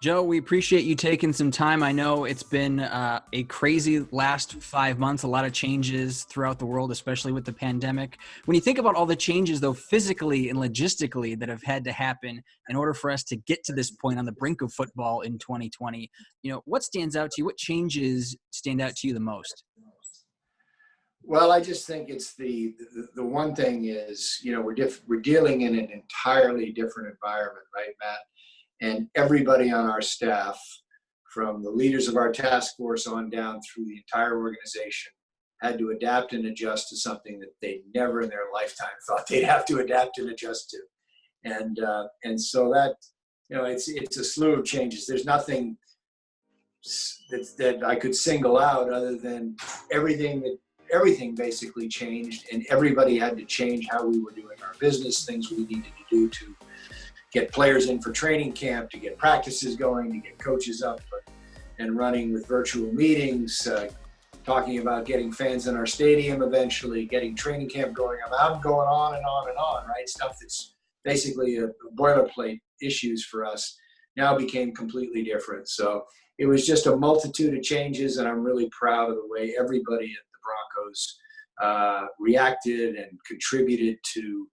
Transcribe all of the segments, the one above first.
Joe, we appreciate you taking some time. I know it's been a crazy last 5 months, a lot of changes throughout the world, especially with the pandemic. When you think about all the changes, though, physically and logistically that have had to happen in order for us to get to this point on the brink of football in 2020, what stands out to you? What changes stand out to you the most? Well, I just think it's the one thing is, we're dealing in an entirely different environment, right, Matt? And everybody on our staff, from the leaders of our task force on down through the entire organization, had to adapt and adjust to something that they never in their lifetime thought they'd have to adapt and adjust to. And so that, it's a slew of changes. There's nothing that I could single out other than everything basically changed, and everybody had to change how we were doing our business, things we needed to do to get players in for training camp, to get practices going, to get coaches up and running with virtual meetings, talking about getting fans in our stadium eventually, getting training camp going. I'm going on and on and on, right? Stuff that's basically a boilerplate issues for us now became completely different. So it was just a multitude of changes, and I'm really proud of the way everybody at the Broncos reacted and contributed to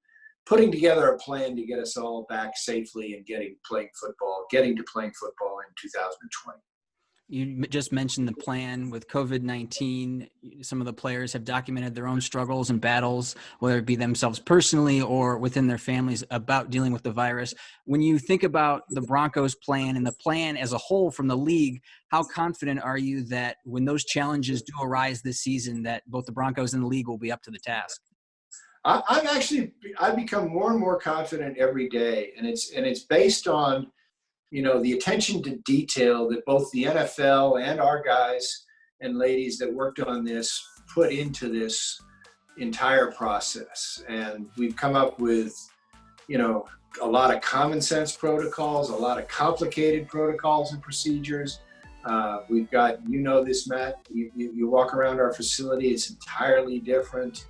putting together a plan to get us all back safely and getting to playing football in 2020. You just mentioned the plan with COVID-19. Some of the players have documented their own struggles and battles, whether it be themselves personally or within their families, about dealing with the virus. When you think about the Broncos plan and the plan as a whole from the league, how confident are you that when those challenges do arise this season, that both the Broncos and the league will be up to the task? I've become more and more confident every day, and it's based on, the attention to detail that both the NFL and our guys and ladies that worked on this put into this entire process. And we've come up with, a lot of common sense protocols, a lot of complicated protocols and procedures. We've got, this, Matt, you walk around our facility, it's entirely different.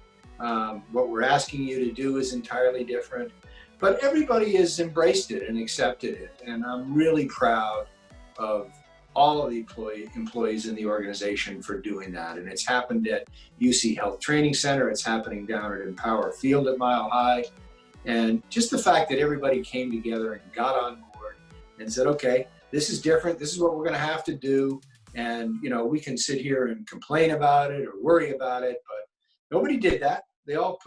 What we're asking you to do is entirely different, but everybody has embraced it and accepted it. And I'm really proud of all of the employees in the organization for doing that. And it's happened at UC Health Training Center. It's happening down at Empower Field at Mile High. And just the fact that everybody came together and got on board and said, okay, this is different. This is what we're going to have to do. And, we can sit here and complain about it or worry about it, but nobody did that. They all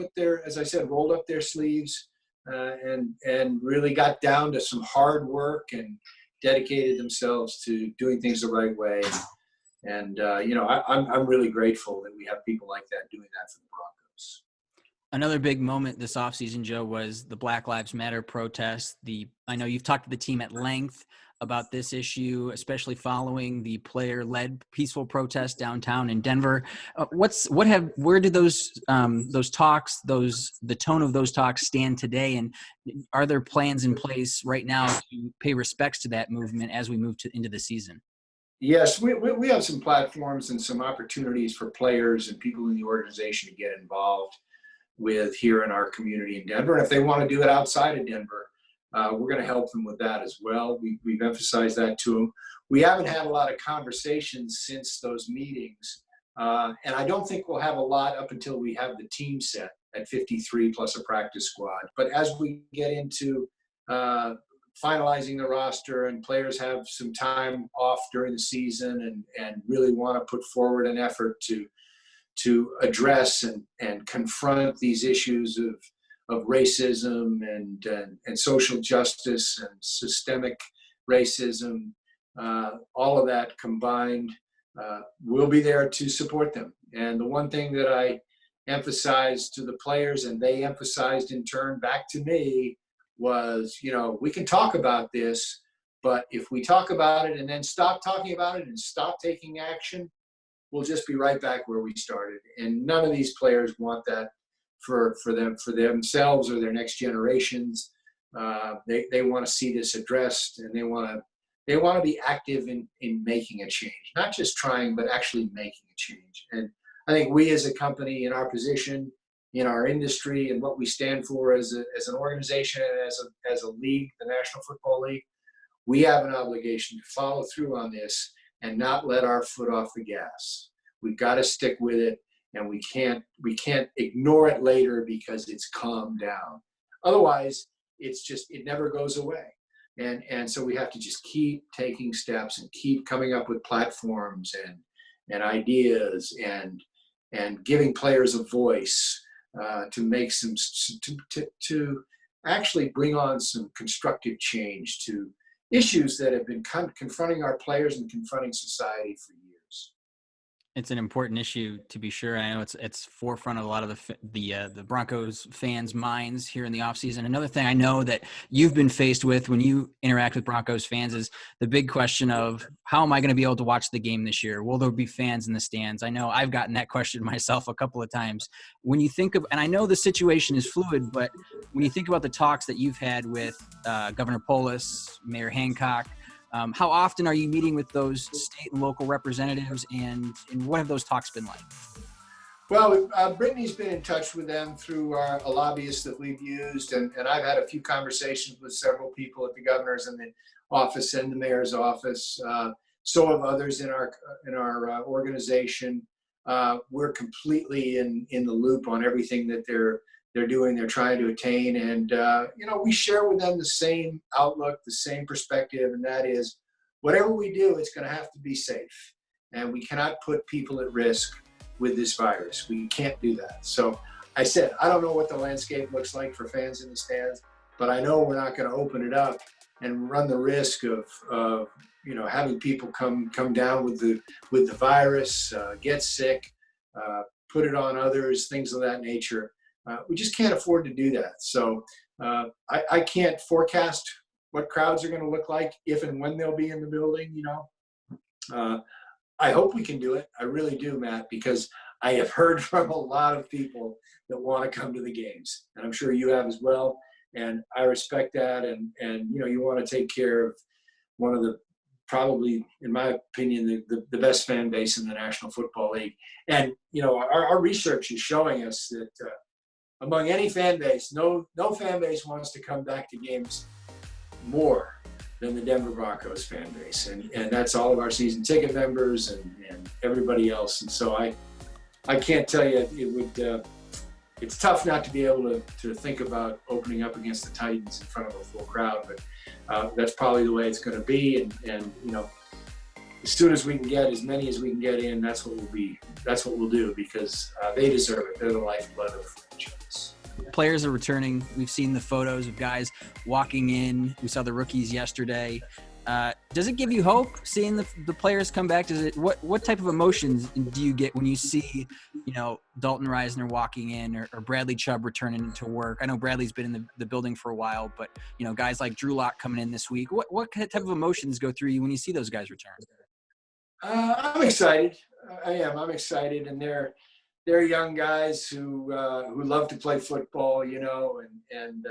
as I said, rolled up their sleeves and really got down to some hard work and dedicated themselves to doing things the right way. And I'm really grateful that we have people like that doing that for the Broncos. Another big moment this offseason, Joe, was the Black Lives Matter protest. I know you've talked to the team at length about this issue, especially following the player-led peaceful protest downtown in Denver. Where did those talks, the tone of those talks stand today? And are there plans in place right now to pay respects to that movement as we move into the season? Yes, we have some platforms and some opportunities for players and people in the organization to get involved with here in our community in Denver. And if they want to do it outside of Denver, we're going to help them with that as well. We've emphasized that to them. We haven't had a lot of conversations since those meetings. And I don't think we'll have a lot up until we have the team set at 53 plus a practice squad. But as we get into finalizing the roster and players have some time off during the season and really want to put forward an effort to address and confront these issues of racism and social justice and systemic racism, all of that combined, we'll be there to support them. And the one thing that I emphasized to the players, and they emphasized in turn back to me, was, we can talk about this, but if we talk about it and then stop talking about it and stop taking action, we'll just be right back where we started. And none of these players want that for themselves or their next generations. They want to see this addressed, and they want to be active in making a change, not just trying, but actually making a change. And I think we as a company in our position, in our industry, and what we stand for as an organization and as a league, the National Football League, we have an obligation to follow through on this and not let our foot off the gas. We've got to stick with it, and we can't ignore it later because it's calmed down. Otherwise, it never goes away. And so we have to just keep taking steps and keep coming up with platforms and ideas and giving players a voice to make to actually bring on some constructive change to issues that have been confronting our players and confronting society for years. It's an important issue, to be sure. I know it's forefront of a lot of the Broncos fans' minds here in the offseason. Another thing I know that you've been faced with when you interact with Broncos fans is the big question of, how am I going to be able to watch the game this year? Will there be fans in the stands? I know I've gotten that question myself a couple of times. When you think of, and I know the situation is fluid, but when you think about the talks that you've had with Governor Polis, Mayor Hancock, how often are you meeting with those state and local representatives, and what have those talks been like? Well, Brittany's been in touch with them through a lobbyist that we've used, and I've had a few conversations with several people at the governor's and the office and the mayor's office. So have others in our organization. We're completely in the loop on everything that they're doing, they're trying to attain. And, we share with them the same outlook, the same perspective, and that is, whatever we do, it's going to have to be safe. And we cannot put people at risk with this virus. We can't do that. So I said, I don't know what the landscape looks like for fans in the stands, but I know we're not going to open it up and run the risk of having people come down with the virus, get sick, put it on others, things of that nature. We just can't afford to do that. So I can't forecast what crowds are going to look like if and when they'll be in the building. I hope we can do it. I really do, Matt, because I have heard from a lot of people that want to come to the games, and I'm sure you have as well. And I respect that. And you want to take care of one of the, probably, in my opinion, the best fan base in the National Football League. And, our research is showing us that among any fan base, no fan base wants to come back to games more than the Denver Broncos fan base. And that's all of our season ticket members and everybody else. And so I can't tell you, it's tough not to be able to think about opening up against the Titans in front of a full crowd, but that's probably the way it's going to be. And as soon as we can get as many as we can get in, that's what we'll do, because they deserve it. They're the lifeblood of the franchise. Players are returning. We've seen the photos of guys walking in. We saw the rookies yesterday. Does it give you hope seeing the players come back? What type of emotions do you get when you see, Dalton Reisner walking in or Bradley Chubb returning to work? I know Bradley's been in the building for a while, but guys like Drew Lock coming in this week. What type of emotions go through you when you see those guys return? I'm excited. I am. I'm excited, and they're young guys who love to play football, and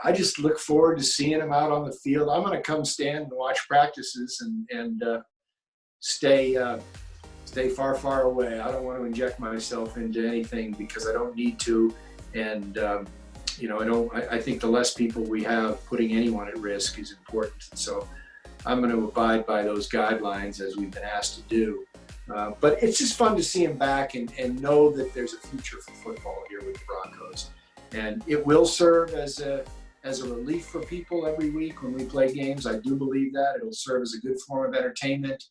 I just look forward to seeing them out on the field. I'm going to come stand and watch practices and stay far, far away. I don't want to inject myself into anything because I don't need to, and I think the less people we have putting anyone at risk is important. So I'm going to abide by those guidelines as we've been asked to do. But it's just fun to see him back and know that there's a future for football here with the Broncos. And it will serve as a relief for people every week when we play games. I do believe that. It'll serve as a good form of entertainment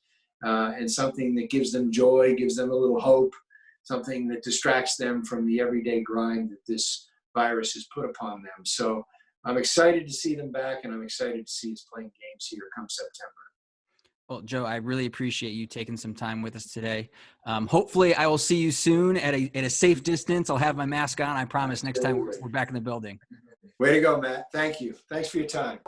and something that gives them joy, gives them a little hope, something that distracts them from the everyday grind that this virus has put upon them. So I'm excited to see them back, and I'm excited to see us playing games here come September. Well, Joe, I really appreciate you taking some time with us today. Hopefully I will see you soon at a safe distance. I'll have my mask on. I promise next time we're back in the building. Way to go, Matt. Thank you. Thanks for your time.